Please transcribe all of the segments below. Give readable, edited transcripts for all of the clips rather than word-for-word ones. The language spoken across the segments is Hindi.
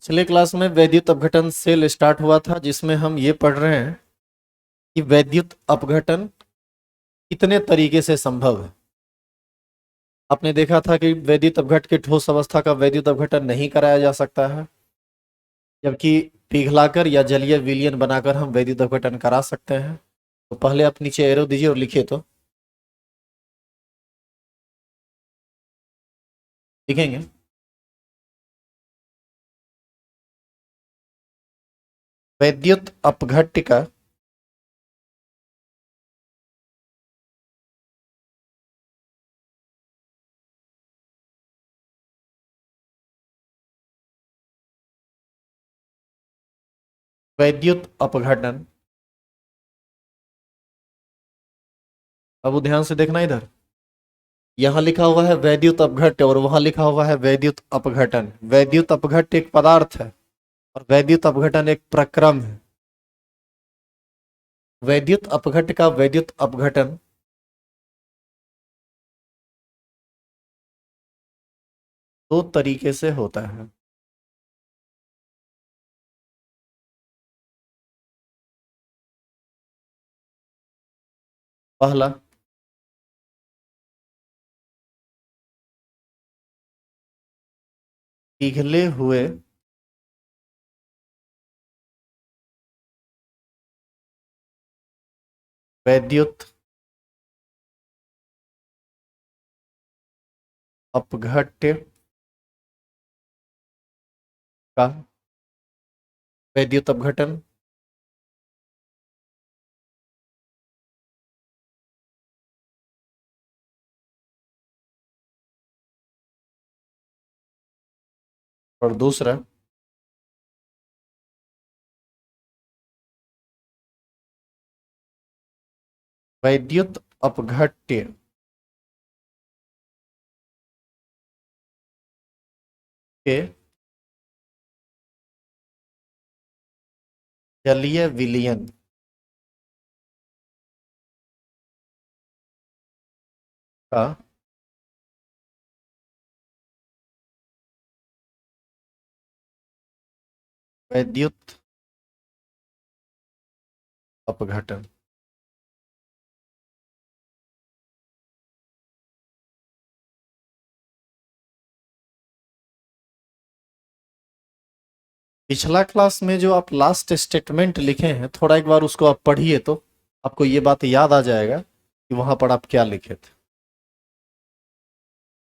पिछले क्लास में वैद्युत अपघटन से स्टार्ट हुआ था, जिसमें हम ये पढ़ रहे हैं कि वैद्युत अपघटन कितने तरीके से संभव है। आपने देखा था कि वैद्युत अपघट के ठोस अवस्था का वैद्युत अपघटन नहीं कराया जा सकता है, जबकि पिघलाकर या जलीय विलयन बनाकर हम वैद्युत अपघटन करा सकते हैं। तो पहले आप नीचे एरो दीजिए और लिखिए, तो लिखेंगे। वैद्युत अपघट्ट का वैद्युत अपघटन, अब वो ध्यान से देखना इधर, यहाँ लिखा हुआ है वैद्युत अपघट्ट और वहां लिखा हुआ है वैद्युत अपघटन। वैद्युत अपघट्ट एक पदार्थ है और वैद्युत अपघटन एक प्रक्रम है। वैद्युत अपघट्ट का वैद्युत अपघटन दो तरीके से होता है। पहला, पिघले हुए वैद्युत अपघट्ट का वैद्युत अपघटन। और दूसरा, वैद्युत अपघट्ट के जलीय विलयन का वैद्युत अपघटन। पिछला क्लास में जो आप लास्ट स्टेटमेंट लिखे हैं, थोड़ा एक बार उसको आप पढ़िए, तो आपको ये बात याद आ जाएगा कि वहां पर आप क्या लिखे थे।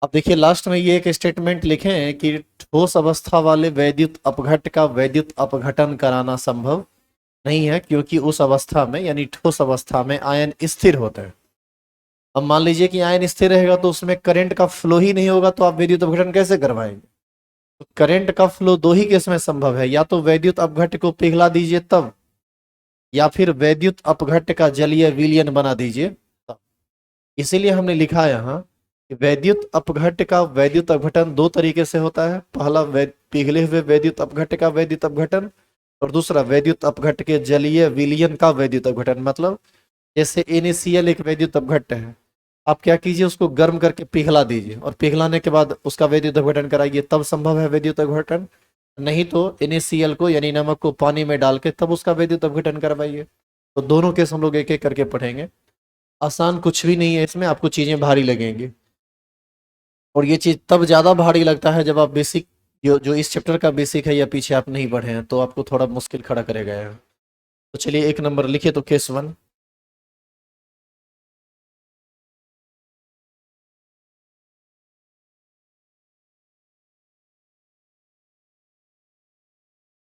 अब देखिए, लास्ट में ये एक स्टेटमेंट लिखे हैं कि ठोस अवस्था वाले वैद्युत अपघट्ट का वैद्युत अपघटन कराना संभव नहीं है, क्योंकि उस अवस्था में यानी ठोस अवस्था में आयन स्थिर होते हैं। अब मान लीजिए कि आयन स्थिर रहेगा तो उसमें करंट का फ्लो ही नहीं होगा, तो आप वैद्युत अपघटन कैसे करवाएंगे? तो करंट का फ्लो दो ही केस में संभव है, या तो वैद्युत अपघट्ट को पिघला दीजिए तब, या फिर वैद्युत अपघट्ट का जलीय विलयन बना दीजिए तब। इसीलिए हमने लिखा यहाँ कि वैद्युत अपघट्ट का वैद्युत अपघटन दो तरीके से होता है। पहला, पिघले हुए वैद्युत अपघट्ट का वैद्युत अपघटन, और दूसरा वैद्युत अपघट्ट के जलीय विलयन का वैद्युत अपघटन। मतलब जैसे NaCl एक वैद्युत अपघट्ट है, आप क्या कीजिए, उसको गर्म करके पिघला दीजिए और पिघलाने के बाद उसका वैद्युत अपघटन कराइए, तब संभव है वैद्युत अपघटन। नहीं तो NaCl को यानी नमक को पानी में डाल के तब उसका वैद्युत अपघटन करवाइए। तो दोनों केस हम लोग एक एक करके पढ़ेंगे। आसान कुछ भी नहीं है इसमें, आपको चीजें भारी लगेंगी, और ये चीज तब ज्यादा भारी लगता है जब आप बेसिक जो इस चैप्टर का बेसिक है या पीछे आप नहीं पढ़े हैं, तो आपको थोड़ा मुश्किल खड़ा करेगा यार। तो चलिए, एक नंबर लिखिए, तो केस वन।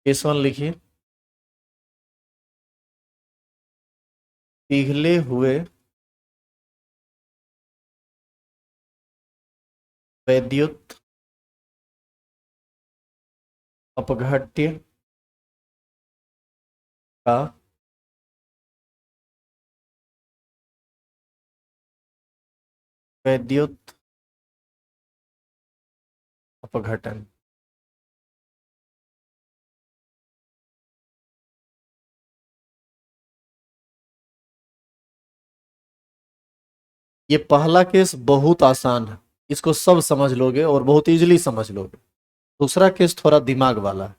केस वन लिखिए, पिघले हुए वैद्युत अपघट्ट का वैद्युत अपघटन। ये पहला केस बहुत आसान है, इसको सब समझ लोगे और बहुत इजीली समझ लोगे। दूसरा केस थोड़ा दिमाग वाला है।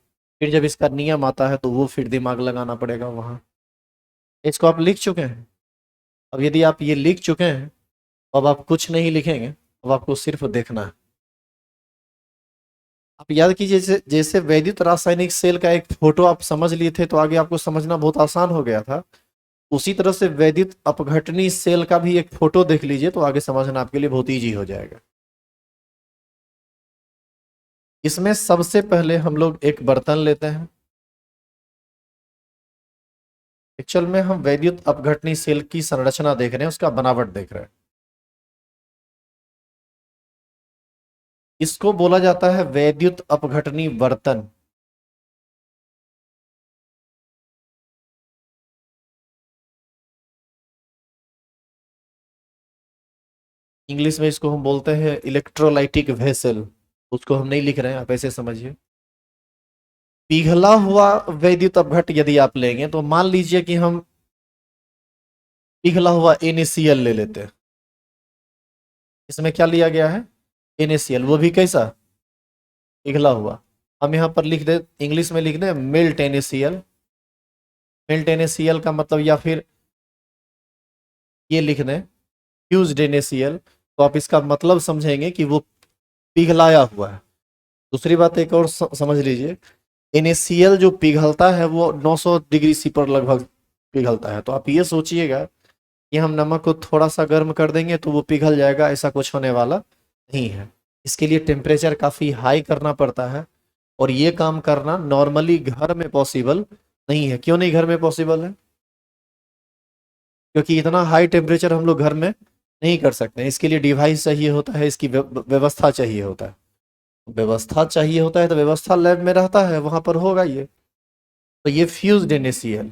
फिर जब इसका नियम आता है तो वो फिर दिमाग लगाना पड़ेगा वहां। इसको आप लिख चुके हैं। अब यदि आप ये लिख चुके हैं, अब आप कुछ नहीं लिखेंगे, अब आपको सिर्फ देखना है। आप याद कीजिए, जैसे जैसे वैद्युत रासायनिक सेल का एक फोटो आप समझ लिए थे तो आगे आपको समझना बहुत आसान हो गया था। उसी तरह से वैद्युत अपघटनी सेल का भी एक फोटो देख लीजिए तो आगे समझना आपके लिए बहुत ईजी हो जाएगा। इसमें सबसे पहले हम लोग एक बर्तन लेते हैं। एक्चुअल में हम वैद्युत अपघटनी सेल की संरचना देख रहे हैं, उसका बनावट देख रहे हैं। इसको बोला जाता है वैद्युत अपघटनी बर्तन। इंग्लिश में इसको हम बोलते हैं इलेक्ट्रोलाइटिक वेसल। उसको हम नहीं लिख रहे हैं, आप ऐसे समझिए। पिघला हुआ वैद्युत अपघट यदि आप लेंगे तो मान लीजिए कि हम पिघला हुआ NaCl ले लेते हैं। इसमें क्या लिया गया है? NaCl, वो भी कैसा? पिघला हुआ। हम यहाँ पर लिख दे, इंग्लिश में लिख दे मेल्ट NaCl। मेल्ट NaCl का मतलब, या फिर ये लिख दें फ्यूज्ड NaCl, तो आप इसका मतलब समझेंगे कि वो पिघलाया हुआ है। दूसरी बात एक और समझ लीजिए, NaCl जो पिघलता है वो 900 डिग्री सी पर लगभग पिघलता है। तो आप ये सोचिएगा कि हम नमक को थोड़ा सा गर्म कर देंगे तो वो पिघल जाएगा, ऐसा कुछ होने वाला नहीं है। इसके लिए टेम्परेचर काफ़ी हाई करना पड़ता है, और ये काम करना नॉर्मली घर में पॉसिबल नहीं है। क्यों नहीं घर में पॉसिबल है? क्योंकि इतना हाई टेम्परेचर हम लोग घर में नहीं कर सकते। इसके लिए डिवाइस चाहिए होता है, इसकी व्यवस्था चाहिए होता है। व्यवस्था चाहिए होता है तो व्यवस्था लैब में रहता है, वहां पर होगा ये। तो ये फ्यूज्ड NaCl।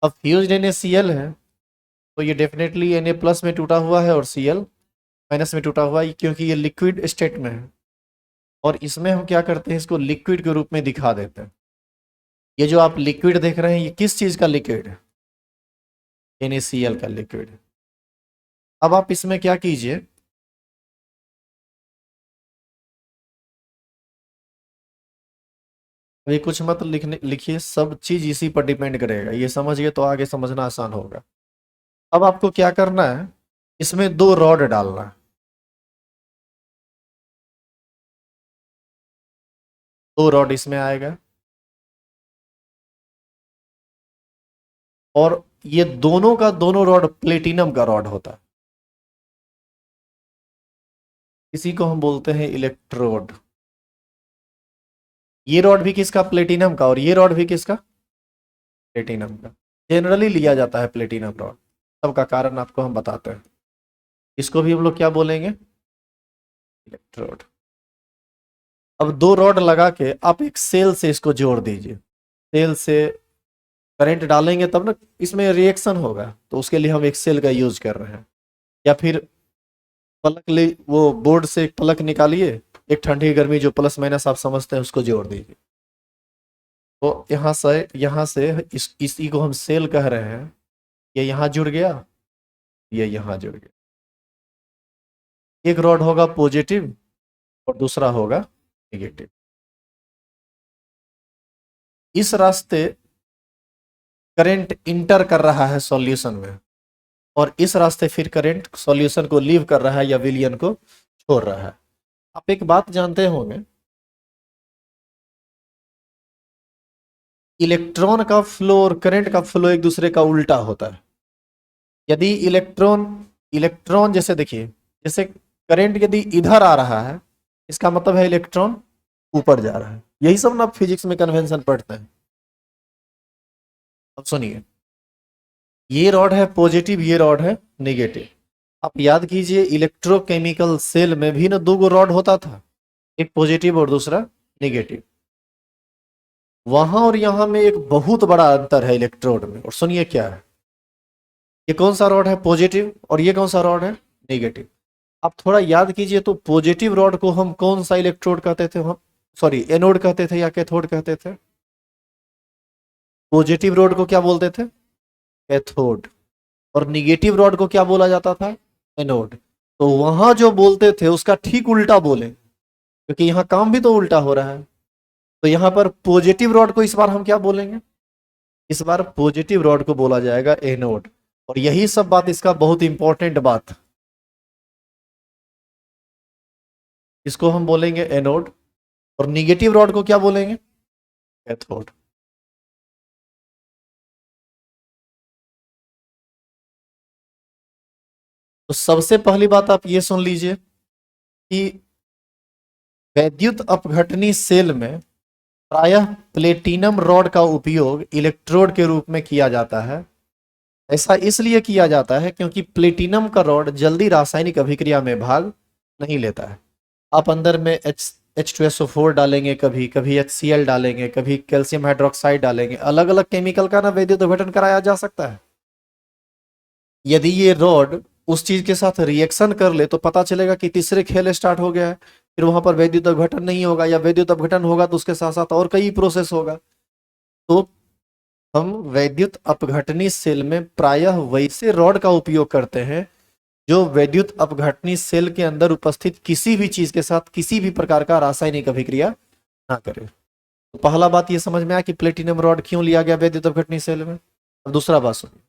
अब फ्यूज्ड NaCl है तो ये डेफिनेटली Na+ में टूटा हुआ है और Cl- में टूटा हुआ है, क्योंकि ये लिक्विड स्टेट में है। और इसमें हम क्या करते हैं, इसको लिक्विड के रूप में दिखा देते हैं। ये जो आप लिक्विड देख रहे हैं, ये किस चीज का लिक्विड है? NaCl का लिक्विड। अब आप इसमें क्या कीजिए, अभी कुछ मत लिखिए, सब चीज इसी पर डिपेंड करेगा। ये समझिए तो आगे समझना आसान होगा। अब आपको क्या करना है, इसमें 2 रॉड डालना है। 2 रॉड इसमें आएगा, और ये दोनों का दोनों रॉड प्लेटिनम का रॉड होता है। इसी को हम बोलते हैं इलेक्ट्रोड। ये रॉड भी किसका? प्लेटिनम का। और ये रॉड भी किसका? प्लेटिनम का। जनरली लिया जाता है प्लेटिनम रॉड, सबका कारण आपको हम बताते हैं। इसको भी हम लोग क्या बोलेंगे? इलेक्ट्रोड। अब 2 रॉड लगा के आप एक सेल से इसको जोड़ दीजिए। सेल से करंट डालेंगे तब ना इसमें रिएक्शन होगा, तो उसके लिए हम एक सेल का यूज कर रहे हैं। या फिर प्लग ले, वो बोर्ड से एक प्लग निकालिए, एक ठंडी गर्मी जो प्लस माइनस आप समझते हैं उसको जोड़ दीजिए। तो यहाँ से इसी को हम सेल कह रहे हैं। ये यहाँ जुड़ गया, ये यहाँ जुड़ गया। एक रॉड होगा पॉजिटिव और दूसरा होगा नेगेटिव। इस रास्ते करंट इंटर कर रहा है सॉल्यूशन में, और इस रास्ते फिर करंट सॉल्यूशन को लीव कर रहा है या विलियन को छोड़ रहा है। आप एक बात जानते होंगे, इलेक्ट्रॉन का फ्लो और करंट का फ्लो एक दूसरे का उल्टा होता है। यदि इलेक्ट्रॉन इलेक्ट्रॉन जैसे देखिए, जैसे करंट यदि इधर आ रहा है, इसका मतलब है इलेक्ट्रॉन ऊपर जा रहा है। यही सब ना फिजिक्स में कन्वेंशन पढ़ते हैं। अब सुनिए, ये रॉड है पॉजिटिव, ये रॉड है नेगेटिव। आप याद कीजिए, इलेक्ट्रोकेमिकल सेल में भी ना 2 रॉड होता था, एक पॉजिटिव और दूसरा नेगेटिव। वहां और यहां में एक बहुत बड़ा अंतर है इलेक्ट्रोड में, और सुनिए क्या है। ये कौन सा रॉड है? पॉजिटिव। और ये कौन सा रॉड है? नेगेटिव। आप थोड़ा याद कीजिए, तो पॉजिटिव रॉड को हम कौन सा इलेक्ट्रोड कहते थे? हम सॉरी एनोड कहते थे या कैथोड कहते थे? पॉजिटिव रॉड को क्या बोलते थे? कैथोड। और निगेटिव रॉड को क्या बोला जाता था? एनोड। तो वहां जो बोलते थे उसका ठीक उल्टा बोले, क्योंकि यहाँ काम भी तो उल्टा हो रहा है। तो यहां पर पॉजिटिव रॉड को इस बार हम क्या बोलेंगे, इस बार पॉजिटिव रॉड को बोला जाएगा एनोड। और यही सब बात इसका बहुत इंपॉर्टेंट बात, इसको हम बोलेंगे एनोड। और निगेटिव रॉड को क्या बोलेंगे, कैथोड। तो सबसे पहली बात आप ये सुन लीजिए कि वैद्युत अपघटनी सेल में प्रायः प्लेटिनम रॉड का उपयोग इलेक्ट्रोड के रूप में किया जाता है। ऐसा इसलिए किया जाता है क्योंकि प्लेटिनम का रॉड जल्दी रासायनिक अभिक्रिया में भाग नहीं लेता है। आप अंदर में H2SO4 डालेंगे, कभी कभी HCl डालेंगे, कभी कैल्शियम हाइड्रोक्साइड डालेंगे, अलग अलग केमिकल का ना वैद्युत अपघटन कराया जा सकता है। यदि ये रॉड उस चीज के साथ रिएक्शन कर ले तो पता चलेगा कि तीसरे खेल स्टार्ट हो गया है, फिर वहां पर वैद्युत अपघटन नहीं होगा, या वैद्युत अपघटन होगा तो उसके साथ साथ और कई प्रोसेस होगा। तो हम वैद्युत अपघटनी सेल में प्रायः वैसे रॉड का उपयोग करते हैं जो वैद्युत अपघटनी सेल के अंदर उपस्थित किसी भी चीज के साथ किसी भी प्रकार का रासायनिक अभिक्रिया ना करे। तो पहला बात ये समझ में आया कि प्लेटिनम रॉड क्यों लिया गया वैद्युत अपघटनी सेल में। अब दूसरा बात सुनिए,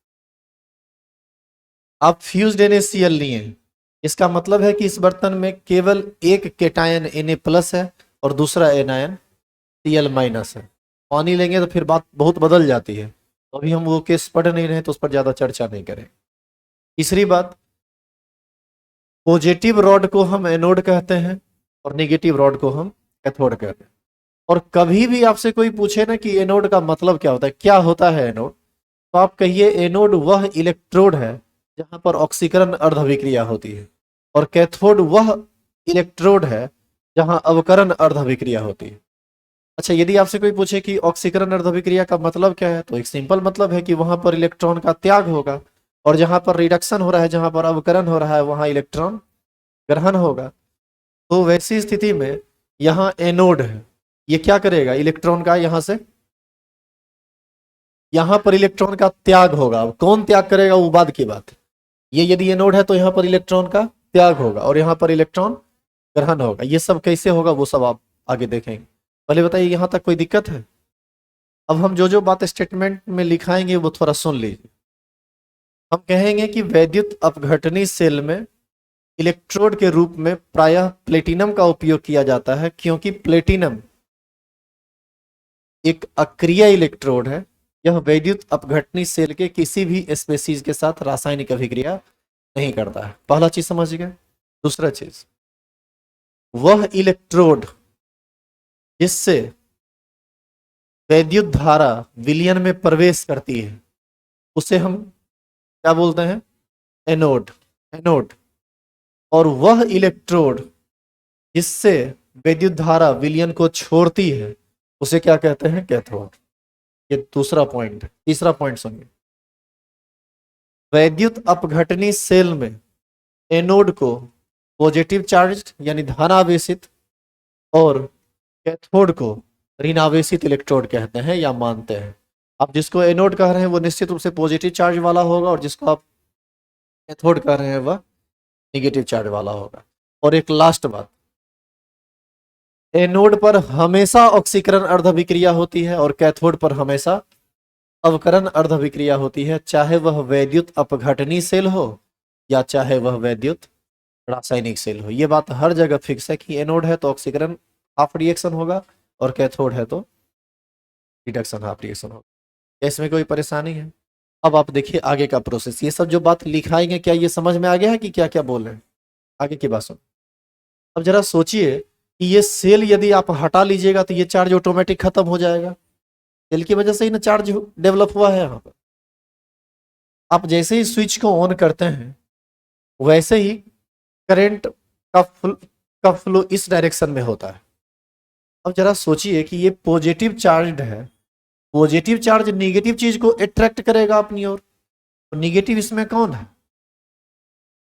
आप फ्यूज्ड NaCl लिए, इसका मतलब है कि इस बर्तन में केवल एक केटायन Na+ है और दूसरा एनायन Cl- है। पानी लेंगे तो फिर बात बहुत बदल जाती है, तो अभी हम वो केस पढ़ नहीं रहे तो उस पर ज्यादा चर्चा नहीं करें। तीसरी बात, पॉजिटिव रॉड को हम एनोड कहते हैं और नेगेटिव रॉड को हम कैथोड कहते हैं। और कभी भी आपसे कोई पूछे ना कि एनोड का मतलब क्या होता है, क्या होता है एनोड, तो आप कहिए एनोड वह इलेक्ट्रोड है जहां पर ऑक्सीकरण अर्धविक्रिया होती है, और कैथोड वह इलेक्ट्रोड है जहां अवकरण अर्धविक्रिया होती है। अच्छा, यदि आपसे कोई पूछे कि ऑक्सीकरण अर्धविक्रिया का मतलब क्या है, तो एक सिंपल मतलब है कि वहां पर इलेक्ट्रॉन का त्याग होगा, और जहां पर रिडक्शन हो रहा है, जहां पर अवकरण हो रहा है, वहां इलेक्ट्रॉन ग्रहण होगा। तो वैसी स्थिति में यहाँ एनोड है, ये क्या करेगा, इलेक्ट्रॉन का यहां से, यहां पर इलेक्ट्रॉन का त्याग होगा। अब कौन त्याग करेगा वो बाद की बात है। ये यदि एनोड है तो यहाँ पर इलेक्ट्रॉन का त्याग होगा और यहाँ पर इलेक्ट्रॉन ग्रहण होगा। ये सब कैसे होगा वो सब आप आगे देखेंगे। पहले बताइए यहाँ तक कोई दिक्कत है। अब हम जो जो बात स्टेटमेंट में लिखाएंगे वो थोड़ा सुन लीजिए। हम कहेंगे कि वैद्युत अपघटनी सेल में इलेक्ट्रोड के रूप में प्रायः प्लेटिनम का उपयोग किया जाता है, क्योंकि प्लेटिनम एक अक्रिय इलेक्ट्रोड है। यह वैद्युत अपघटनी सेल के किसी भी स्पेसीज के साथ रासायनिक अभिक्रिया नहीं करता है। पहला चीज समझ गए। दूसरा चीज, वह इलेक्ट्रोड जिससे वैद्युत धारा विलयन में प्रवेश करती है उसे हम क्या बोलते हैं, एनोड। एनोड। और वह इलेक्ट्रोड जिससे वैद्युत धारा विलयन को छोड़ती है उसे क्या कहते हैं, कैथोड। ये दूसरा पॉइंट है। तीसरा पॉइंट सुनिए, वैद्युत अपघटनी सेल में एनोड को पॉजिटिव चार्ज यानी धनावेशित और कैथोड को ऋणावेशित इलेक्ट्रोड कहते हैं या मानते हैं। आप जिसको एनोड कह रहे हैं वो निश्चित रूप से पॉजिटिव चार्ज वाला होगा, और जिसको आप कैथोड कह रहे हैं वह निगेटिव चार्ज वाला होगा। और एक लास्ट बात, एनोड पर हमेशा ऑक्सीकरण अर्धविक्रिया होती है और कैथोड पर हमेशा अवकरण अर्धविक्रिया होती है, चाहे वह वैद्युत अपघटनी सेल हो या चाहे वह वैद्युत रासायनिक सेल हो। यह बात हर जगह फिक्स है कि एनोड है तो ऑक्सीकरण हाफ रिएक्शन होगा और कैथोड है तो रिडक्शन हाफ रिएक्शन होगा। इसमें कोई परेशानी है। अब आप देखिए आगे का प्रोसेस। ये सब जो बात लिखाएंगे क्या ये समझ में आ गया है कि क्या क्या बोल रहे हैं, आगे की बात सुन। अब जरा सोचिए कि ये सेल यदि आप हटा लीजिएगा तो ये चार्ज ऑटोमेटिक खत्म हो जाएगा। सेल की वजह से ही ना चार्ज डेवलप हुआ है यहाँ पर। आप जैसे ही स्विच को ऑन करते हैं वैसे ही करंट का फ्लो इस डायरेक्शन में होता है। अब जरा सोचिए कि ये पॉजिटिव चार्ज है, पॉजिटिव चार्ज निगेटिव चीज को अट्रैक्ट करेगा अपनी ओर, तो निगेटिव इसमें कौन है,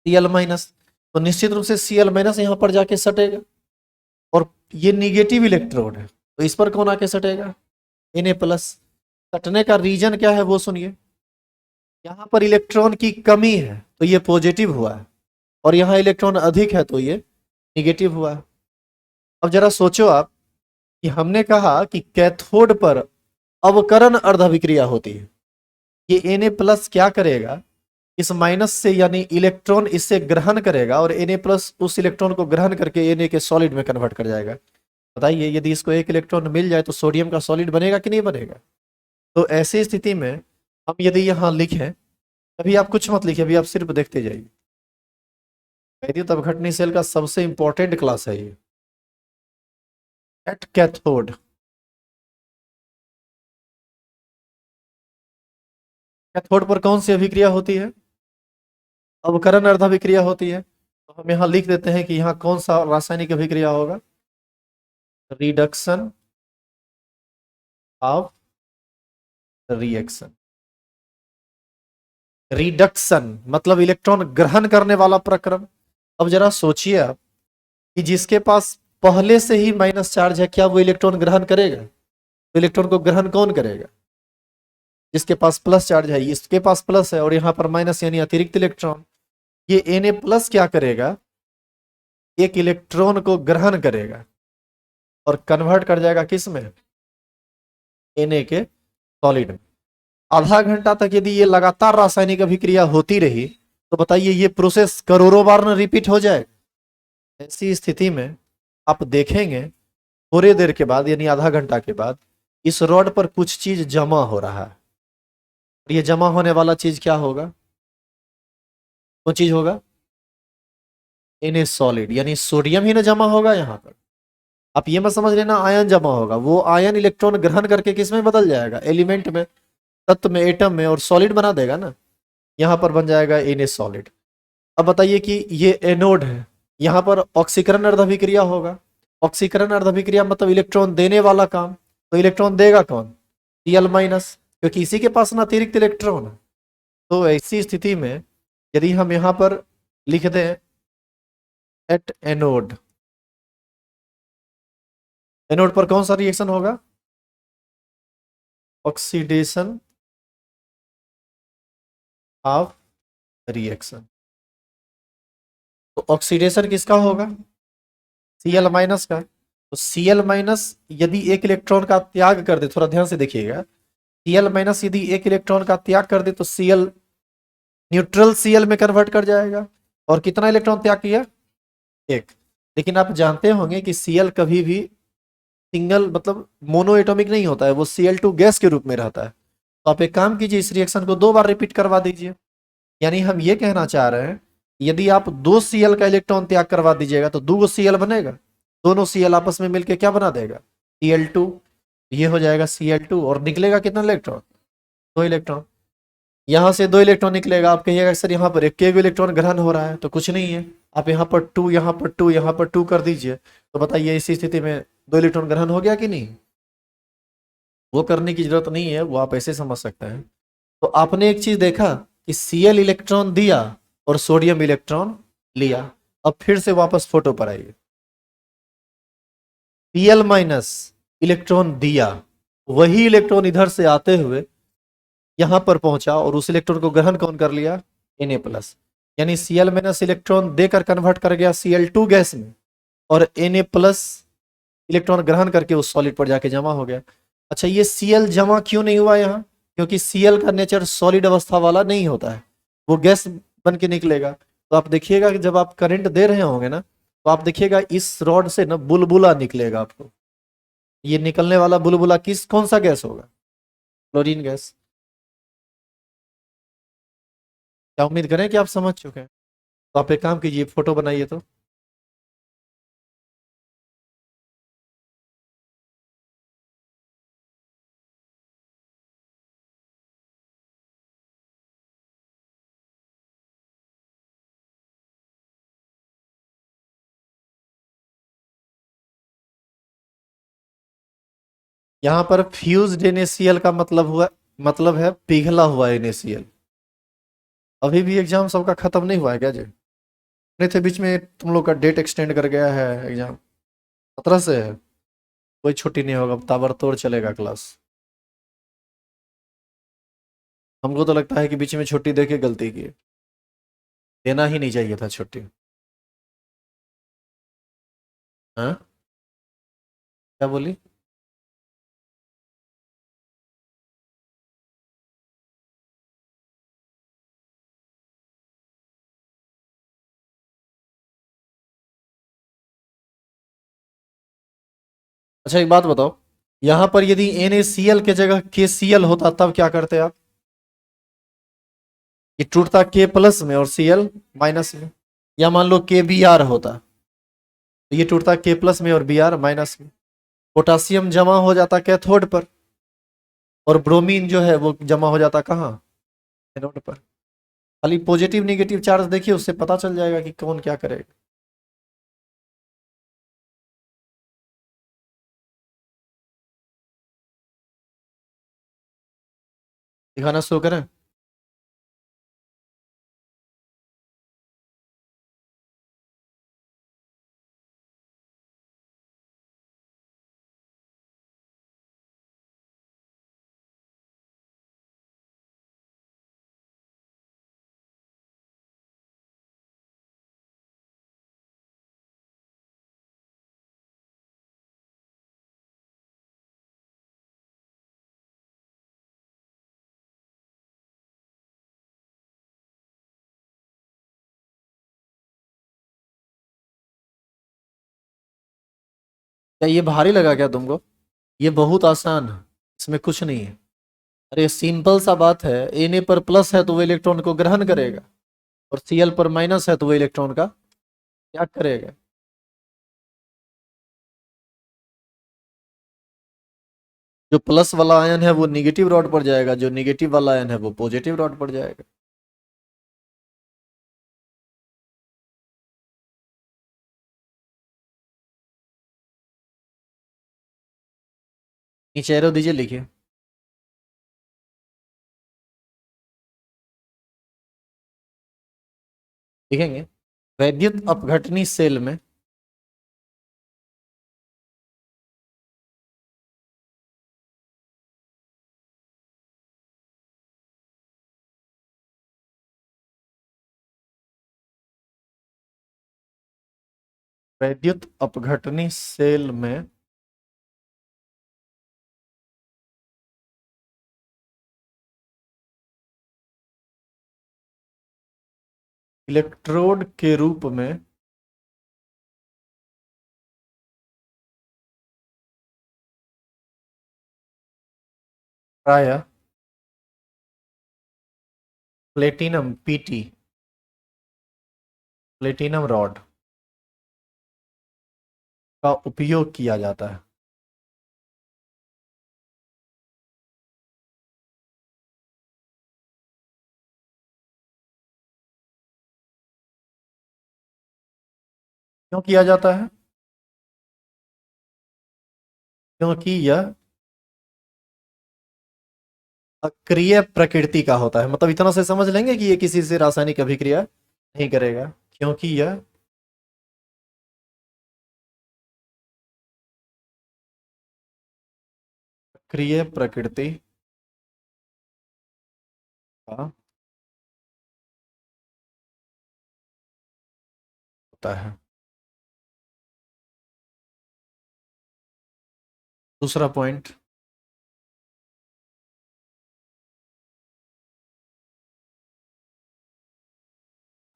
Cl-। तो निश्चित रूप से Cl- यहां पर जाके सटेगा, और ये निगेटिव इलेक्ट्रोड है तो इस पर कौन आके सटेगा, Na+। सटने का रीजन क्या है वो सुनिए। यहां पर इलेक्ट्रॉन की कमी है तो ये पॉजिटिव हुआ है, और यहां इलेक्ट्रॉन अधिक है तो ये निगेटिव हुआ है। अब जरा सोचो आप कि हमने कहा कि कैथोड पर अवकरण अर्धविक्रिया होती है। ये Na प्लस क्या करेगा, इस माइनस से यानी इलेक्ट्रॉन इससे ग्रहण करेगा और Na प्लस उस इलेक्ट्रॉन को ग्रहण करके Na के सॉलिड में कन्वर्ट कर जाएगा। बताइए यदि इसको एक इलेक्ट्रॉन मिल जाए तो सोडियम का सॉलिड बनेगा कि नहीं बनेगा। तो ऐसी स्थिति में हम यदि यहाँ लिखें, अभी आप कुछ मत लिखिए, अभी आप सिर्फ देखते जाइए। वैद्युत अपघटनी सेल का सबसे इंपॉर्टेंट क्लास है ये, एट कैथोड। कैथोड पर कौन सी अभिक्रिया होती है, अवकरण अर्धाभिक्रिया होती है। तो हम यहाँ लिख देते हैं कि यहाँ कौन सा रासायनिक अभिक्रिया होगा, रिडक्शन ऑफ रिएक्शन। रिडक्शन मतलब इलेक्ट्रॉन ग्रहण करने वाला प्रक्रम। अब जरा सोचिए आप कि जिसके पास पहले से ही माइनस चार्ज है, क्या वो इलेक्ट्रॉन ग्रहण करेगा, तो इलेक्ट्रॉन को ग्रहण कौन करेगा, जिसके पास प्लस चार्ज है। इसके पास प्लस है और यहाँ पर माइनस यानी अतिरिक्त इलेक्ट्रॉन। ये Na प्लस क्या करेगा, एक इलेक्ट्रॉन को ग्रहण करेगा और कन्वर्ट कर जाएगा किस में, Na के सॉलिड में। आधा घंटा तक यदि ये लगातार रासायनिक अभिक्रिया होती रही तो बताइए ये प्रोसेस करोड़ों बार न रिपीट हो जाए। ऐसी स्थिति में आप देखेंगे थोड़ी देर के बाद यानी आधा घंटा के बाद इस रॉड पर कुछ चीज जमा हो रहा है। और ये जमा होने वाला चीज क्या होगा, कौन चीज होगा, Na सॉलिड यानी सोडियम ही ना जमा होगा यहाँ पर। आप ये मत समझ लेना आयन जमा होगा, वो आयन इलेक्ट्रॉन ग्रहण करके किस में बदल जाएगा, एलिमेंट में, तत्व में, एटम में, और सॉलिड बना देगा ना। यहाँ पर बन जाएगा Na सॉलिड। अब बताइए कि ये एनोड है, यहाँ पर ऑक्सीकरण अर्धभिक्रिया होगा। ऑक्सीकरण अर्धभिक्रिया मतलब इलेक्ट्रॉन देने वाला काम, तो इलेक्ट्रॉन देगा कौन, Cl माइनस, क्योंकि इसी के पास ना अतिरिक्त इलेक्ट्रॉन है। तो ऐसी स्थिति में यदि हम यहाँ पर लिख दें एट एनोड, एनोड पर कौन सा रिएक्शन होगा, ऑक्सीडेशन ऑफ रिएक्शन। तो ऑक्सीडेशन किसका होगा, Cl माइनस का। तो Cl माइनस यदि एक इलेक्ट्रॉन का त्याग कर दे, थोड़ा ध्यान से देखिएगा, Cl माइनस यदि एक इलेक्ट्रॉन का त्याग कर दे तो Cl न्यूट्रल Cl में कन्वर्ट कर जाएगा। और कितना इलेक्ट्रॉन त्याग किया, एक। लेकिन आप जानते होंगे कि Cl कभी भी सिंगल मतलब मोनो एटॉमिक नहीं होता है, वो Cl2 गैस के रूप में रहता है। तो आप एक काम कीजिए, इस रिएक्शन को 2 बार रिपीट करवा दीजिए। यानी हम ये कहना चाह रहे हैं यदि आप 2 Cl का इलेक्ट्रॉन त्याग करवा दीजिएगा तो 2 Cl बनेगा। दोनों Cl आपस में मिलकर क्या बना देगा, Cl2। ये हो जाएगा Cl2 और निकलेगा कितना इलेक्ट्रॉन, 2 इलेक्ट्रॉन। यहां से 2 इलेक्ट्रॉन निकलेगा। आप कहिएगा सर यहाँ पर एक इलेक्ट्रॉन ग्रहण हो रहा है, तो कुछ नहीं है। आप यहाँ पर 2, यहाँ पर 2, यहाँ पर 2 कर दीजिए, तो बताइए इसी स्थिति में 2 इलेक्ट्रॉन ग्रहण हो गया कि नहीं। वो करने की जरूरत नहीं है, वो आप ऐसे समझ सकते हैं। तो आपने एक चीज देखा कि Cl इलेक्ट्रॉन दिया और सोडियम इलेक्ट्रॉन लिया। अब फिर से वापस फोटो पर आइए, Cl माइनस इलेक्ट्रॉन दिया, वही इलेक्ट्रॉन इधर से आते हुए यहां पर पहुंचा और उस इलेक्ट्रॉन को ग्रहण कौन कर लिया, Na प्लस। यानी Cl माइनस इलेक्ट्रॉन देकर कन्वर्ट कर गया Cl2 गैस में और Na प्लस इलेक्ट्रॉन ग्रहण करके उस सॉलिड पर जाके जमा हो गया। अच्छा ये Cl जमा क्यों नहीं हुआ यहाँ, क्योंकि Cl का नेचर सॉलिड अवस्था वाला नहीं होता है, वो गैस बन के निकलेगा। तो आप देखिएगा कि जब आप करंट दे रहे होंगे ना, तो आप देखिएगा इस रॉड से ना बुलबुला निकलेगा आपको। ये निकलने वाला बुलबुला किस कौन सा गैस होगा, क्लोरीन गैस। क्या उम्मीद करें कि आप समझ चुके हैं। तो आप एक काम कीजिए, फोटो बनाइए तो। यहाँ पर फ्यूज्ड NaCl का मतलब हुआ, मतलब है पिघला हुआ NaCl। अभी भी एग्जाम सबका खत्म नहीं हुआ है क्या जी, नहीं थे बीच में तुम लोग का डेट एक्सटेंड कर गया है, एग्जाम 17 से है। कोई छुट्टी नहीं होगा, ताबड़तोड़ चलेगा क्लास। हमको तो लगता है कि बीच में छुट्टी दे के गलती की, देना ही नहीं चाहिए था छुट्टी। हाँ क्या बोली, अच्छा एक बात बताओ, यहां पर यदि NaCl के जगह KCl होता तब क्या करते आप? ये टूटता K प्लस में और Cl माइनस में। या मान लो KBr होता, तो ये टूटता K प्लस में और Br माइनस में। पोटासियम जमा हो जाता कैथोड पर, और ब्रोमीन जो है वो जमा हो जाता कहाँ? एनोड पर। खाली पॉजिटिव निगेटिव चार्ज देखिए, उससे पता चल जाएगा कि कौन क्या करेगा। दिखाना शुरू करें। क्या ये भारी लगा क्या तुमको? ये बहुत आसान है, इसमें कुछ नहीं है। अरे सिंपल सा बात है, Na पर प्लस है तो वो इलेक्ट्रॉन को ग्रहण करेगा, और Cl पर माइनस है तो वो इलेक्ट्रॉन का त्याग करेगा। जो प्लस वाला आयन है वो निगेटिव रॉड पर जाएगा, जो निगेटिव वाला आयन है वो पॉजिटिव रॉड पर जाएगा। नीचे एरो दीजिए, लिखिए। लिखेंगे, वैद्युत अपघटनी सेल में वैद्युत अपघटनी सेल में इलेक्ट्रोड के रूप में प्रायः प्लेटिनम पीटी, प्लेटिनम रॉड का उपयोग किया जाता है। क्यों किया जाता है? क्योंकि यह अक्रिय प्रकृति का होता है। मतलब इतना से समझ लेंगे कि ये किसी से रासायनिक अभिक्रिया नहीं करेगा, क्योंकि यह अक्रिय प्रकृति का होता है। दूसरा पॉइंट,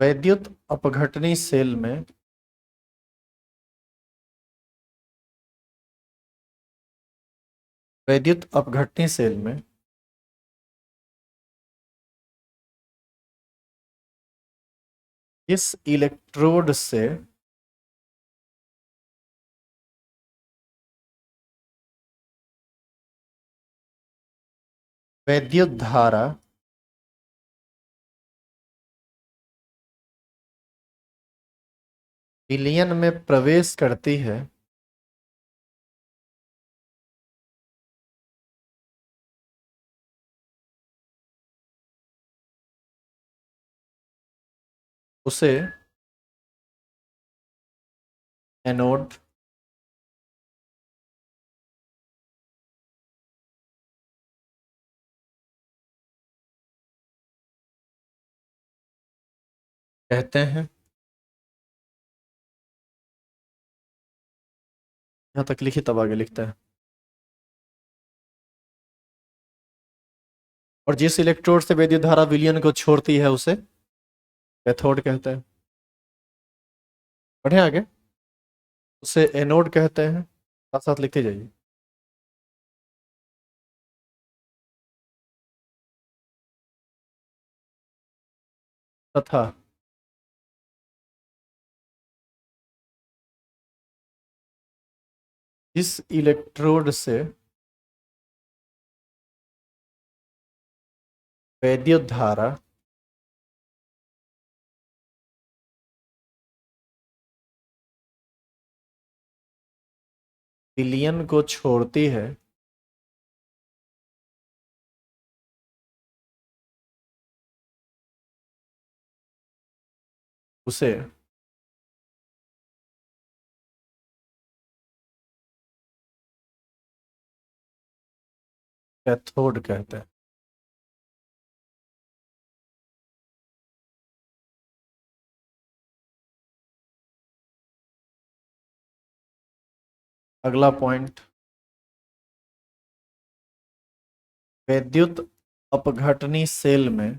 वैद्युत अपघटनी सेल में वैद्युत अपघटनी सेल में इस इलेक्ट्रोड से वैद्युत धारा विलयन में प्रवेश करती है, उसे एनोड कहते हैं। यहां तक लिखिए, तब आगे लिखता है। और जिस इलेक्ट्रोड से वैद्युत धारा विलयन को छोड़ती है उसे कैथोड कहते हैं। बढ़े आगे, उसे एनोड कहते हैं। साथ साथ लिखते जाइए। तथा इस इलेक्ट्रोड से वैद्युत धारा विलयन को छोड़ती है, उसे कैथोड कहते हैं। अगला पॉइंट, वैद्युत अपघटनी सेल में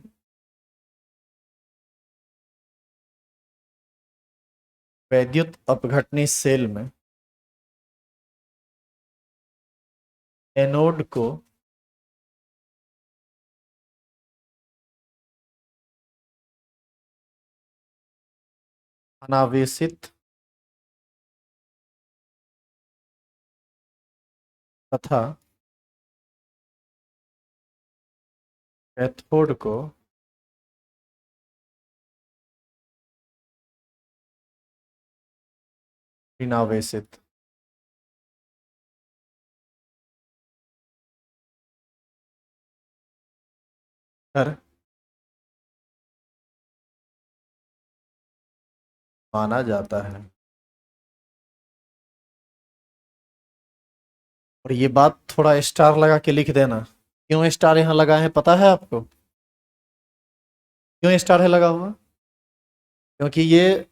वैद्युत अपघटनी सेल में एनोड को अनावेशित तथा कैथोड को ऋणावेशित कर माना जाता है। और ये बात थोड़ा स्टार लगा के लिख देना। क्यों स्टार यहाँ लगा है पता है आपको? क्यों स्टार है लगा हुआ? क्योंकि ये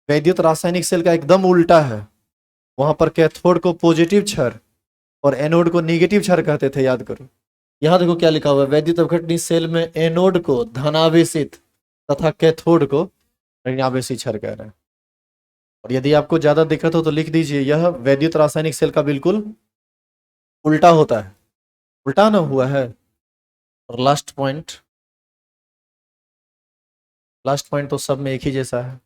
वैद्युत रासायनिक सेल का एकदम उल्टा है। वहां पर कैथोड को पॉजिटिव क्षार और एनोड को नेगेटिव क्षार कहते थे, याद करो। यहां देखो क्या लिखा हुआ है, वैद्युत अपघटनी सेल में एनोड को धनावेशित तथा कैथोड को ऋणावेशित क्षार कह रहे हैं। और यदि आपको ज्यादा दिक्कत हो तो लिख दीजिए, यह वैद्युत रासायनिक सेल का बिल्कुल उल्टा होता है। उल्टा ना हुआ है। और लास्ट पॉइंट तो सब में एक ही जैसा है।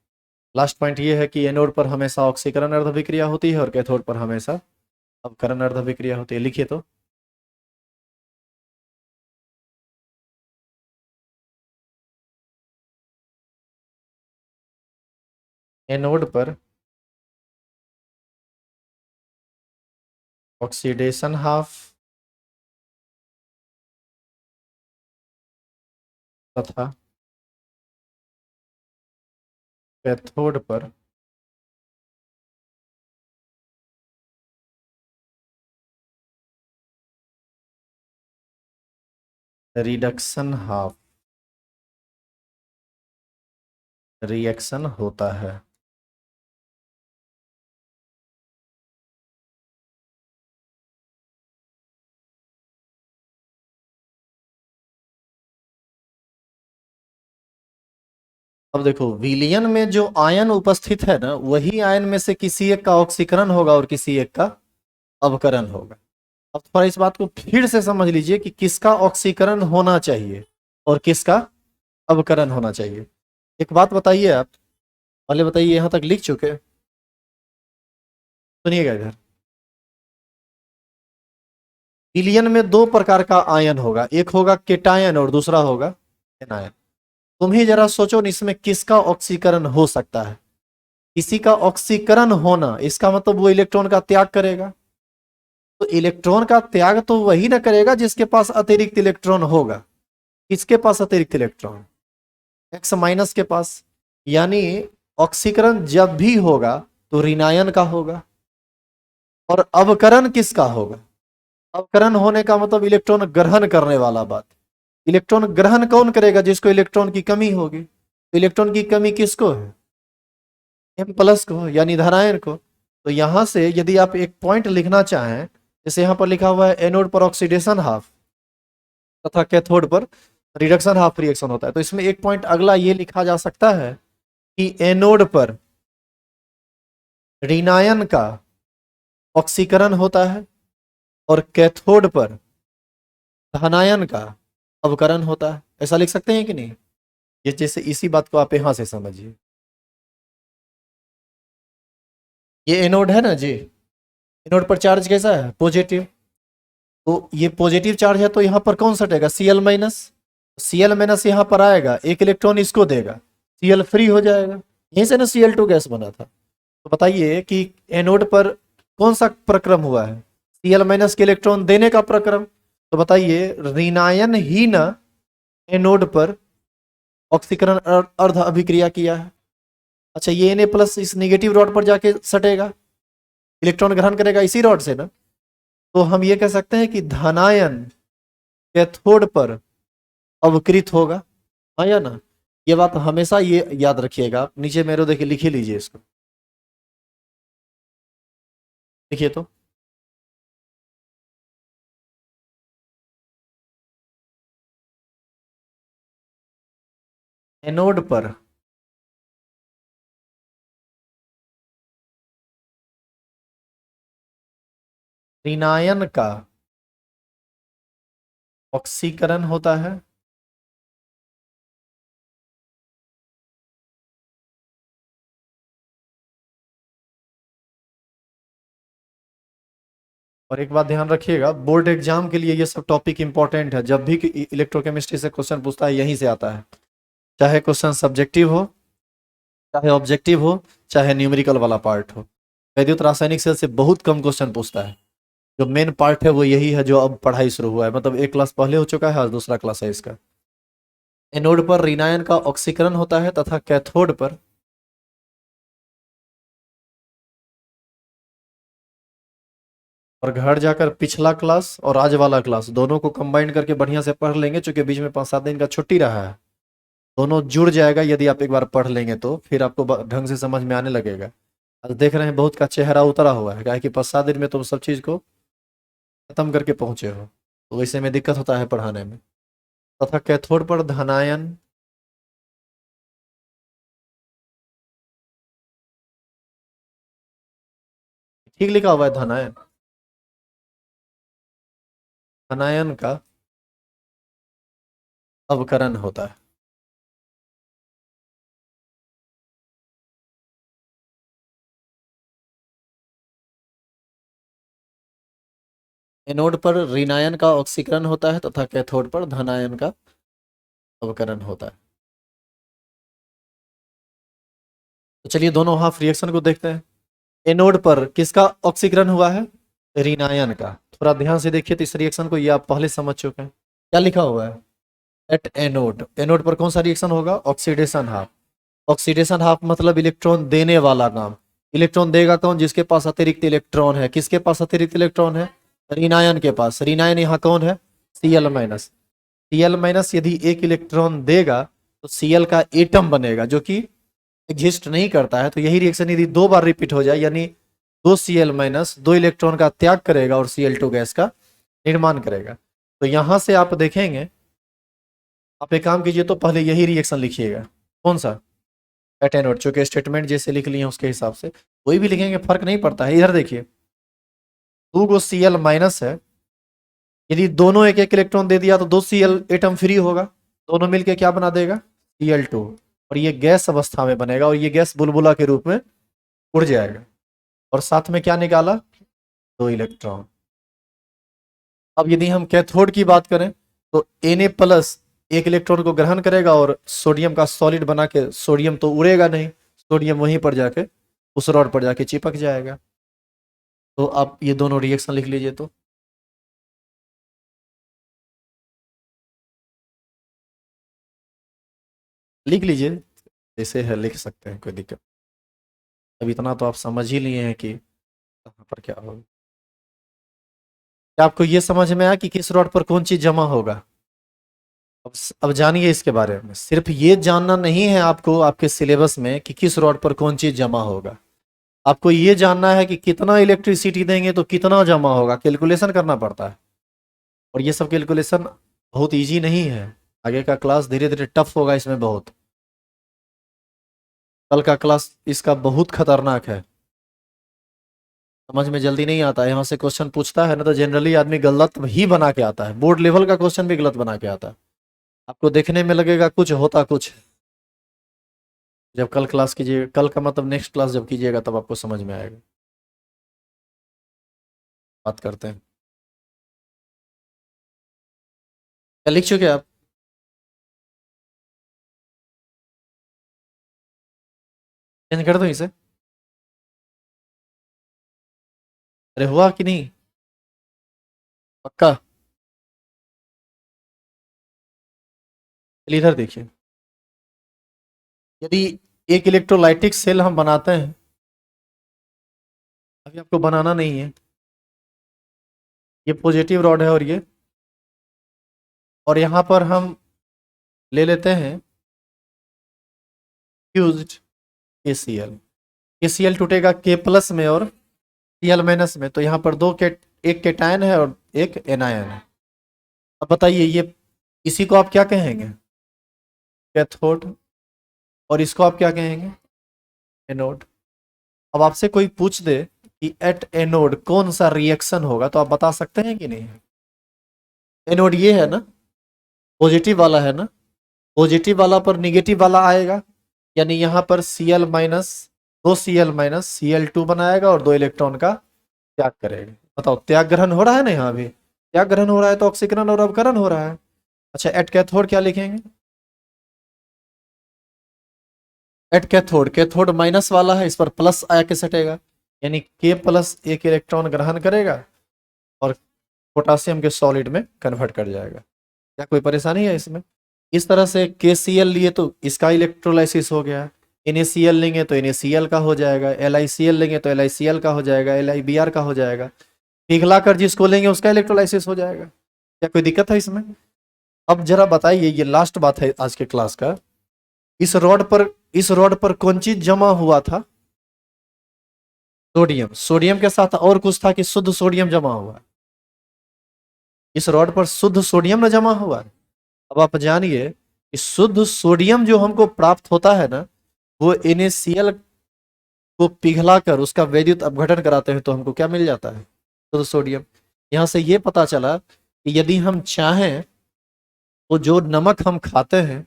लास्ट पॉइंट ये है कि एनोड पर हमेशा ऑक्सीकरण अर्ध अभिक्रिया होती है और कैथोड पर हमेशा अपकरण अर्ध अभिक्रिया होती है। लिखिए तो, एनोड पर ऑक्सीडेशन हाफ तथा कैथोड पर रिडक्शन हाफ रिएक्शन होता है। अब देखो, विलयन में जो आयन उपस्थित है ना, वही आयन में से किसी एक का ऑक्सीकरण होगा और किसी एक का अवकरण होगा। अब थोड़ा इस बात को फिर से समझ लीजिए कि किसका ऑक्सीकरण होना चाहिए और किसका अवकरण होना चाहिए। एक बात बताइए, आप पहले बताइए, यहां तक लिख चुके? सुनिएगा इधर। विलयन में दो प्रकार का आयन होगा, एक होगा केटायन और दूसरा होगा एनायन। तुम ही जरा सोचो, इसमें किसका ऑक्सीकरण हो सकता है? किसी का ऑक्सीकरण होना इसका मतलब वो इलेक्ट्रॉन का त्याग करेगा। तो इलेक्ट्रॉन का त्याग तो वही ना करेगा जिसके पास अतिरिक्त इलेक्ट्रॉन होगा। किसके पास अतिरिक्त इलेक्ट्रॉन? एक्स माइनस के पास। यानी ऑक्सीकरण जब भी होगा तो ऋणायन का होगा। और अवकरण किसका होगा? अवकरण होने का मतलब इलेक्ट्रॉन ग्रहण करने वाला बात। इलेक्ट्रॉन ग्रहण कौन करेगा? जिसको इलेक्ट्रॉन की कमी होगी। तो इलेक्ट्रॉन की कमी किसको है? एम प्लस को, यानी धनायन को। तो यहां से यदि आप एक पॉइंट लिखना चाहें, जैसे यहां पर लिखा हुआ है एनोड पर ऑक्सीडेशन हाफ तथा कैथोड पर रिडक्शन हाफ रिएक्शन होता है, तो इसमें एक पॉइंट अगला ये लिखा जा सकता है कि एनोड पर ऋणायन का ऑक्सीकरण होता है और कैथोड पर धनायन का अवकरण होता है। ऐसा लिख सकते हैं कि नहीं? ये जैसे इसी बात को आप यहां से समझिए। ये एनोड है ना जी, एनोड पर चार्ज कैसा है? पॉजिटिव। तो ये पॉजिटिव चार्ज है तो यहाँ पर कौन सटेगा? Cl minus. Cl माइनस यहाँ पर आएगा, एक इलेक्ट्रॉन इसको देगा, Cl फ्री हो जाएगा। यहीं से ना Cl2 गैस बना था। तो बताइए कि एनोड पर कौन सा प्रक्रम हुआ है? Cl माइनस के इलेक्ट्रॉन देने का प्रक्रम। तो बताइए ऋणायन ही ना एनोड पर ऑक्सीकरण अर्ध अभिक्रिया किया है। अच्छा, ये Na प्लस इस निगेटिव रॉड पर जाके सटेगा, इलेक्ट्रॉन ग्रहण करेगा इसी रॉड से ना। तो हम ये कह सकते हैं कि धनायन कैथोड पर अवकृत होगा। हाँ या ना? ये बात हमेशा ये याद रखिएगा। नीचे मेरे देखिए, लिख ही लीजिए इसको, लिखिए तो। एनोड पर ऋणायन का ऑक्सीकरण होता है और एक बात ध्यान रखिएगा, बोर्ड एग्जाम के लिए ये सब टॉपिक इंपॉर्टेंट है। जब भी इलेक्ट्रोकेमिस्ट्री से क्वेश्चन पूछता है यहीं से आता है, चाहे क्वेश्चन सब्जेक्टिव हो, चाहे ऑब्जेक्टिव हो, चाहे न्यूमेरिकल वाला पार्ट हो। वैद्युत रासायनिक सेल से बहुत कम क्वेश्चन पूछता है। जो मेन पार्ट है वो यही है, जो अब पढ़ाई शुरू हुआ है, मतलब एक क्लास पहले हो चुका है, आज दूसरा क्लास है इसका। एनोड पर ऋणायन का ऑक्सीकरण होता है तथा कैथोड पर और घर जाकर पिछला क्लास और आज वाला क्लास दोनों को कंबाइन करके बढ़िया से पढ़ लेंगे, चूंकि बीच में 5-7 दिन का छुट्टी रहा है। दोनों जुड़ जाएगा यदि आप एक बार पढ़ लेंगे तो फिर आपको ढंग से समझ में आने लगेगा। आज देख रहे हैं बहुत का चेहरा उतरा हुआ है, क्या है कि 5-7 दिन में तुम सब चीज को खत्म करके पहुंचे हो, तो वैसे में दिक्कत होता है पढ़ाने में। तथा कैथोड पर धनायन ठीक लिखा हुआ है, धनायन, धनायन का अवकरण होता है। एनोड पर ऋणायन का ऑक्सीकरण होता है तथा कैथोड पर धनायन का अवकरण होता है। तो चलिए दोनों हाफ रिएक्शन को देखते हैं। एनोड पर किसका ऑक्सीकरण हुआ है? ऋणायन का। थोड़ा ध्यान से देखिए तो इस रिएक्शन को, ये आप पहले समझ चुके हैं। क्या लिखा हुआ है? एट एनोड, एनोड पर कौन सा रिएक्शन होगा? Oxidation half. ऑक्सीडेशन हाफ मतलब इलेक्ट्रॉन देने वाला काम। इलेक्ट्रॉन देगा कौन? जिसके पास अतिरिक्त इलेक्ट्रॉन है। किसके पास अतिरिक्त इलेक्ट्रॉन है? ऋणायन के पास। ऋणायन यहाँ कौन है? Cl minus. Cl माइनस यदि एक इलेक्ट्रॉन देगा तो Cl का एटम बनेगा, जो कि एग्जिस्ट नहीं करता है। तो यही रिएक्शन यदि 2 बार रिपीट हो जाए, यानी 2 Cl माइनस 2 इलेक्ट्रॉन का त्याग करेगा और Cl2 गैस का निर्माण करेगा। तो यहां से आप देखेंगे, आप एक काम कीजिए तो पहले यही रिएक्शन लिखिएगा। कौन सा? एटेनोड, चूंकि स्टेटमेंट जैसे लिख लिए उसके हिसाब से कोई भी लिखेंगे फर्क नहीं पड़ता है। इधर देखिए, 2 Cl माइनस है, यदि दोनों एक एक इलेक्ट्रॉन दे दिया तो 2 Cl एटम फ्री होगा, दोनों मिलके क्या बना देगा? Cl2। और ये गैस अवस्था में बनेगा और ये गैस बुलबुला के रूप में उड़ जाएगा। और साथ में क्या निकाला? 2 इलेक्ट्रॉन। अब यदि हम कैथोड की बात करें तो Na प्लस एक इलेक्ट्रॉन को ग्रहण करेगा और सोडियम का सॉलिड बना के, सोडियम तो उड़ेगा नहीं, सोडियम वहीं पर जाके उस रॉड पर जाके चिपक जाएगा। तो आप ये दोनों रिएक्शन लिख लीजिए तो। लिख लीजिए, जैसे है लिख सकते हैं, कोई दिक्कत। अब इतना तो आप समझ ही लिए हैं कि कहाँ पर क्या होगा। क्या आपको ये समझ में आया कि किस रॉड पर कौन चीज जमा होगा? अब जानिए इसके बारे में। सिर्फ ये जानना नहीं है आपको आपके सिलेबस में कि किस रॉड पर कौन चीज जमा होगा, आपको ये जानना है कि कितना इलेक्ट्रिसिटी देंगे तो कितना जमा होगा। कैलकुलेशन करना पड़ता है और ये सब कैलकुलेशन बहुत इजी नहीं है। आगे का क्लास धीरे धीरे टफ होगा इसमें बहुत। कल का क्लास इसका बहुत खतरनाक है। समझ में जल्दी नहीं आता है। यहाँ से क्वेश्चन पूछता है ना तो जनरली आदमी गलत ही बना के आता है, बोर्ड लेवल का क्वेश्चन भी गलत बना के आता है। आपको देखने में लगेगा कुछ, होता कुछ। जब कल क्लास कीजिए, कल का मतलब नेक्स्ट क्लास जब कीजिएगा तब आपको समझ में आएगा। बात करते हैं। क्या लिख चुके आप? चेंज कर दो इसे। अरे हुआ कि नहीं? पक्का? चलिए इधर देखिए। यदि एक इलेक्ट्रोलाइटिक सेल हम बनाते हैं, अभी आपको बनाना नहीं है, ये पॉजिटिव रॉड है और यहाँ पर हम ले लेते हैं फ्यूज्ड KCl। KCl टूटेगा K प्लस में और Cl माइनस में, तो यहाँ पर एक केटायन है और एक एनायन है। अब बताइए ये, इसी को आप क्या कहेंगे? कैथोड। और इसको आप क्या कहेंगे? एनोड। अब आपसे कोई पूछ दे कि एट एनोड कौन सा रिएक्शन होगा, तो आप बता सकते हैं कि नहीं? एनोड ये है ना, पॉजिटिव वाला है ना, पॉजिटिव वाला पर निगेटिव वाला आएगा, यानी यहाँ पर Cl माइनस, दो Cl माइनस Cl2 बनाएगा और 2 इलेक्ट्रॉन का त्याग करेगा। बताओ, त्याग ग्रहण हो रहा है ना? यहाँ भी त्याग ग्रहण हो रहा है तो ऑक्सीकरण और अवकरण हो रहा है। अच्छा, एट कैथोड क्या लिखेंगे? एट कैथोड, कैथोड माइनस वाला है, इस पर प्लस आया के सटेगा, यानी K प्लस एक इलेक्ट्रॉन ग्रहण करेगा और पोटासियम के सॉलिड में कन्वर्ट कर जाएगा। क्या कोई परेशानी है इसमें? इस तरह से KCl लिए तो इसका इलेक्ट्रोलाइसिस हो गया, NaCl लेंगे तो NaCl का हो जाएगा, LiCl लेंगे तो LiCl का हो जाएगा, LiBr का हो जाएगा, पिघलाकर जिसको लेंगे उसका इलेक्ट्रोलाइसिस हो जाएगा। क्या कोई दिक्कत है इसमें? अब जरा बताइए, ये लास्ट बात है आज के क्लास का, इस रॉड पर कौन चीज जमा हुआ था? सोडियम। सोडियम के साथ और कुछ था कि शुद्ध सोडियम जमा हुआ? इस रॉड पर शुद्ध सोडियम न जमा हुआ। अब आप जानिए कि शुद्ध सोडियम जो हमको प्राप्त होता है ना, वो NaCl को पिघलाकर उसका वैद्युत अपघटन कराते हैं तो हमको क्या मिल जाता है? शुद्ध सोडियम। यहाँ से ये पता चला कि यदि हम चाहें तो जो नमक हम खाते हैं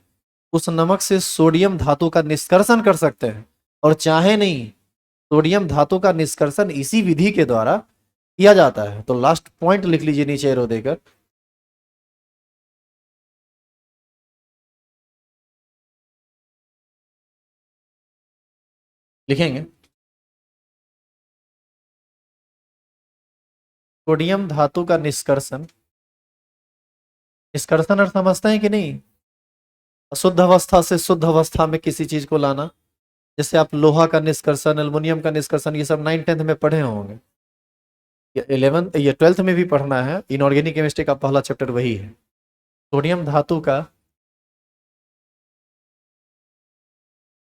उस नमक से सोडियम धातु का निष्कर्षण कर सकते हैं, और चाहे नहीं, सोडियम धातु का निष्कर्षण इसी विधि के द्वारा किया जाता है। तो लास्ट पॉइंट लिख लीजिए नीचे एरो देकर। लिखेंगे सोडियम धातु का निष्कर्षण। निष्कर्षण अर्थ समझते हैं कि नहीं? अशुद्ध अवस्था से शुद्ध अवस्था में किसी चीज को लाना। जैसे आप लोहा का निष्कर्षण, एल्युमिनियम का निष्कर्षण, ये सब 9th-10th में पढ़े होंगे, ये 11th ये 12th में भी पढ़ना है। इनऑर्गेनिक केमिस्ट्री का पहला चैप्टर वही है। सोडियम धातु का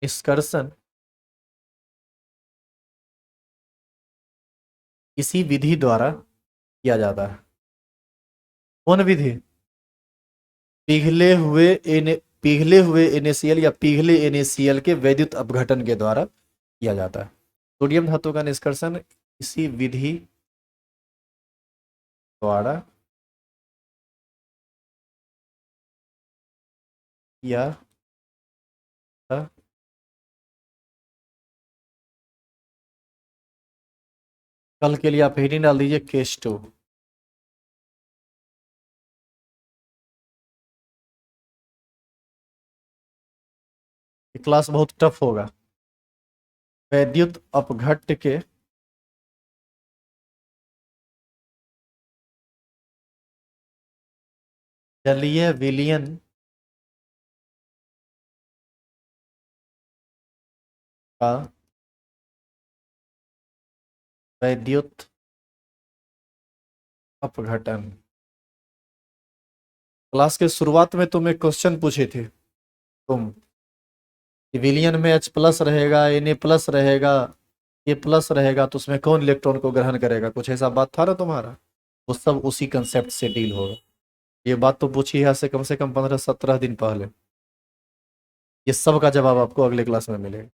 निष्कर्षण इसी विधि द्वारा किया जाता है। कौन विधि? पिघले हुए NaCl या पिघले NaCl के वैद्युत अपघटन के द्वारा किया जाता है। सोडियम धातु का निष्कर्षण इसी विधि द्वारा किया जाता। कल के लिए आप हेडिंग डाल दीजिए केस 2। क्लास बहुत टफ होगा। वैद्युत अपघट्ट के जलीय विलयन का वैद्युत अपघटन। क्लास के शुरुआत में तुम्हें क्वेश्चन पूछे थे तुम, विलियन में H प्लस रहेगा, Na प्लस रहेगा, A प्लस रहेगा, तो उसमें कौन इलेक्ट्रॉन को ग्रहण करेगा? कुछ ऐसा बात था ना तुम्हारा। वो सब उसी कंसेप्ट से डील होगा। ये बात तो पूछी है से कम 15-17 दिन पहले। ये सब का जवाब आपको अगले क्लास में मिलेगा।